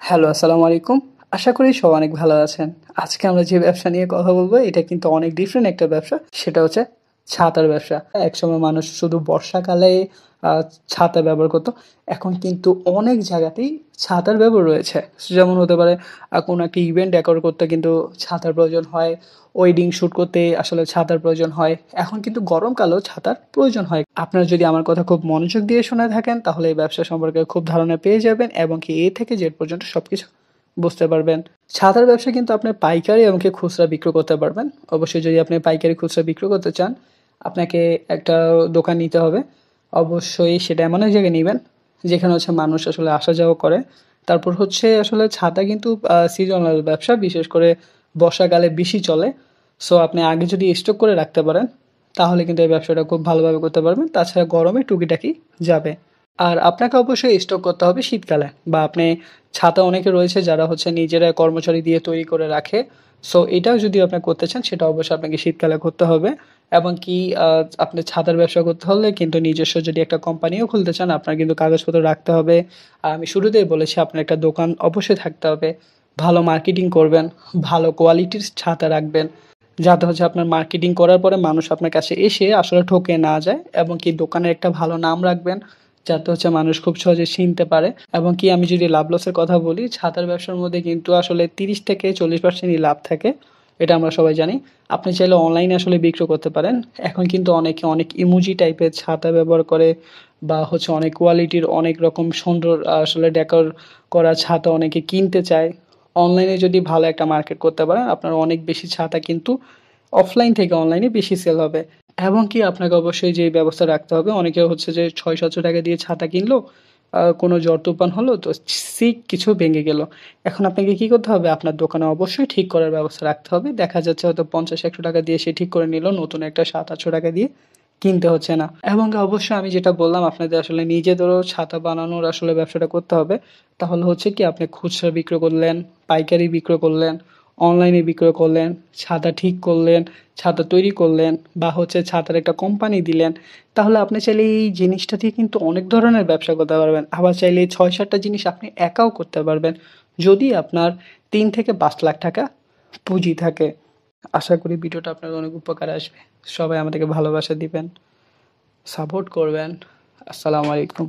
Hello, আসসালামু আলাইকুম। আশা করি সবাই অনেক ভালো আছেন। আজকে আমরা যে ব্যবসা নিয়ে কথা বলবো এটা কিন্তু অনেক ডিফারেন্ট একটা ব্যবসা। সেটা হচ্ছে ছাতার ব্যবসা। একসময় মানুষ শুধু বর্ষাকালে আ ছাতা ব্যবহার করত। এখন কিন্তু অনেক জায়গাতেই ছাতার ব্যবহার রয়েছে। যেমন হতে পারে কোনো একটা ইভেন্ট ডেকোর করতে কিন্তু ছাতার প্রয়োজন হয়। ওয়েডিং শুট করতে আসলে ছাতার প্রয়োজন হয়। এখন কিন্তু গরমকালেও ছাতার প্রয়োজন হয়। আপনারা যদি আমার কথা খুব মনোযোগ দিয়ে শুনে থাকেন তাহলে এই ব্যবসা সম্পর্কে খুব ধারণা পেয়ে যাবেন এবং কি A থেকে Z পর্যন্ত সবকিছু বুঝতে পারবেন। ছাতার ব্যবসা কিন্তু আপনি পাইকারি এবং কি খুচরা বিক্রি করতে পারবেন। অবশ্যই যদি আপনি পাইকারি খুচরা বিক্রি করতে চান, আপনাকে একটা দোকান নিতে হবে। অবশ্যই সেটা এমন এক জায়গায় নিবেন, যেখানে হচ্ছে মানুষ আসলে আসা যাওয়া করে। তারপর হচ্ছে আসলে ছাতা কিন্তু সিজনাল ব্যবসা, বিশেষ করে বর্ষাকালে বেশি চলে। সো আপনি আগে যদি স্টক করে রাখতে পারেন, তাহলে কিন্তু এই ব্যবসাটা খুব ভালোভাবে করতে পারবেন। তাছাড়া গরমে টুকিটাকি যাবে। আর আপনাকে অবশ্যই স্টক করতে হবে শীতকালে, বা আপনি ছাতা অনেকে রয়েছে যারা হচ্ছে নিজেরা কর্মচারী দিয়ে তৈরি করে রাখে। সো এটাও যদি আপনি করতে চান সেটা অবশ্যই আপনাকে শীতকালে করতে হবে। এবং কি আপনি ছাতার ব্যবসা করতে হলে কিন্তু নিজস্ব যদি একটা কোম্পানিও খুলতে চান, আপনার কিন্তু কাগজপত্র রাখতে হবে। আর আমি শুরুতেই বলেছি আপনার একটা দোকান অবশ্যই থাকতে হবে। ভালো মার্কেটিং করবেন, ভালো কোয়ালিটির ছাতা রাখবেন। যাতে হচ্ছে আপনার মার্কেটিং করার পরে মানুষ আপনার কাছে এসে আসলে ঠকে না যায়, এবং কি দোকানের একটা ভালো নাম রাখবেন, যাতে হচ্ছে মানুষ খুব সহজে চিনতে পারে। এবং কি আমি যদি লাভ লসের কথা বলি, ছাতার ব্যবসার মধ্যে কিন্তু আসলে 30 থেকে 40%ই লাভ থাকে। এটা আমরা সবাই জানি। আপনি চাইলে অনলাইনে আসলে বিক্রি করতে পারেন। এখন কিন্তু অনেকে অনেক ইমোজি টাইপের ছাতা ব্যবহার করে, বা হচ্ছে অনেক কোয়ালিটির অনেক রকম সুন্দর আসলে ডেকোর করা ছাতা অনেকে কিনতে চায়। অনলাইনে যদি ভালো একটা মার্কেট করতে পারেন, আপনার অনেক বেশি ছাতা কিন্তু অফলাইন থেকে অনলাইনে বেশি সেল হবে। এবং কি আপনাকে অবশ্যই যে ব্যবস্থা রাখতে হবে, অনেকে হচ্ছে যে ৬০০-৭০০ টাকা দিয়ে ছাতা কিনলো, কোনো ঝড় তুফান হলো তো কিছু ভেঙে গেল। এখন আপনাকে কি করতে হবে? আপনার দোকানে অবশ্যই ঠিক করার ব্যবস্থা রাখতে হবে। দেখা যাচ্ছে হয়তো ৫০-১০০ টাকা দিয়ে সে ঠিক করে নিল, নতুন একটা ৭০০-৮০০ টাকা দিয়ে কিনতে হচ্ছে না। এবং অবশ্যই আমি যেটা বললাম আপনাদের আসলে নিজেদেরও ছাতা বানানোর আসলে ব্যবসাটা করতে হবে। তাহলে হচ্ছে কি আপনি খুচরা বিক্রি করলেন, পাইকারি বিক্রি করলেন, অনলাইনে বিক্রয় করলেন, ছাতা ঠিক করলেন, ছাতা তৈরি করলেন, বা হচ্ছে ছাতার একটা কোম্পানি দিলেন। তাহলে আপনি চাইলে এই জিনিসটা দিয়ে কিন্তু অনেক ধরনের ব্যবসা করতে পারবেন। আবার চাইলে ৬-৭টা জিনিস আপনি একাও করতে পারবেন। যদি আপনার ৩ থেকে ৫ লাখ টাকা পুঁজি থাকে। আশা করি ভিডিওটা আপনার অনেক উপকারে আসবে। সবাই আমাদেরকে ভালোবাসা দিবেন, সাপোর্ট করবেন। আসসালামু আলাইকুম।